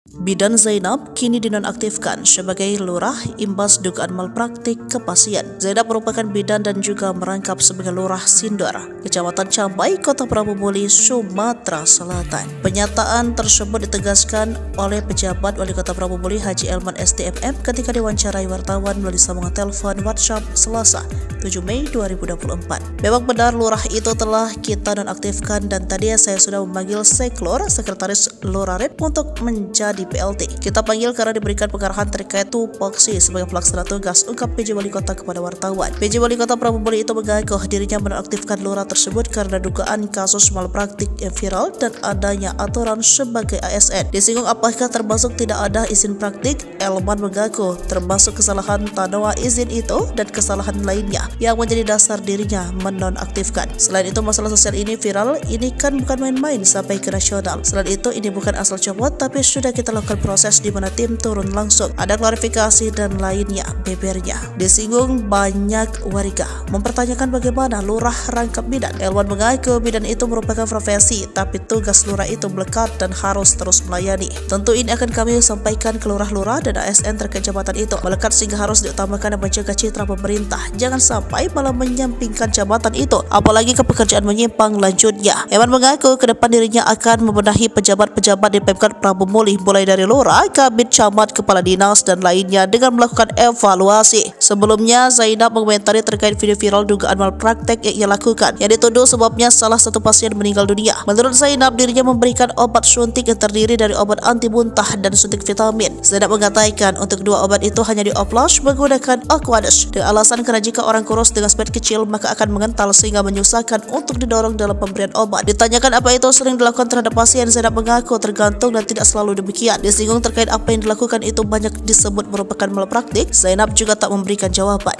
Bidan Zainab kini dinonaktifkan sebagai lurah imbas dugaan malpraktik ke pasien. Zainab merupakan bidan dan juga merangkap sebagai lurah Sindor, Kecamatan Cambai, Kota Prabu Muli, Sumatera Selatan. Pernyataan tersebut ditegaskan oleh pejabat Wali Kota Prabu Muli Haji Elman STMM ketika diwawancarai wartawan melalui sambungan telepon WhatsApp Selasa 7 Mei 2024. Memang benar lurah itu telah kita nonaktifkan dan tadi saya sudah memanggil Seklor, Sekretaris Lurarep untuk menjadi PLT. Kita panggil karena diberikan pengarahan terkait tupoksi sebagai pelaksana tugas, ungkap PJ Wali Kota kepada wartawan. PJ Wali Kota Prabu Muli itu mengaku dirinya menonaktifkan lurah tersebut karena dugaan kasus malpraktik yang viral dan adanya aturan sebagai ASN. Disinggung apakah termasuk tidak ada izin praktik, Elman mengaku termasuk kesalahan tanpa izin itu dan kesalahan lainnya yang menjadi dasar dirinya menonaktifkan. Selain itu, masalah sosial ini viral, ini kan bukan main-main sampai ke nasional. Selain itu, ini bukan asal copot, tapi sudah kita lakukan proses di mana tim turun langsung. Ada klarifikasi dan lainnya, bebernya. Disinggung banyak warga mempertanyakan bagaimana lurah rangkap bidan. Elwan mengaku bidan itu merupakan profesi, tapi tugas lurah itu melekat dan harus terus melayani. Tentu ini akan kami sampaikan ke lurah-lurah dan ASN terkait jabatan itu. Melekat sehingga harus diutamakan dan menjaga citra pemerintah. Jangan sampai malah menyampingkan jabatan itu, apalagi ke pekerjaan menyimpang lanjutnya. Elwan mengaku ke depan dirinya akan membenahi pejabat-pejabat di Pemkot Prabu Muli, mulai dari lurah, kabid, camat, kepala dinas, dan lainnya dengan melakukan evaluasi. Sebelumnya, Zainab mengomentari terkait video viral dugaan malpraktek yang ia lakukan, yang dituduh sebabnya salah satu pasien meninggal dunia. Menurut Zainab, dirinya memberikan obat suntik yang terdiri dari obat anti muntah dan suntik vitamin. Zainab mengatakan untuk dua obat itu hanya dioplos menggunakan Aquadus dengan alasan karena jika orang kurus dengan sperma kecil maka akan mengental sehingga menyusahkan untuk didorong dalam pemberian obat. Ditanyakan apa itu sering dilakukan terhadap pasien, Zainab mengaku tergantung dan tidak selalu demikian. Disinggung terkait apa yang dilakukan itu banyak disebut merupakan malpraktik, Zainab juga tak memberikan jawaban.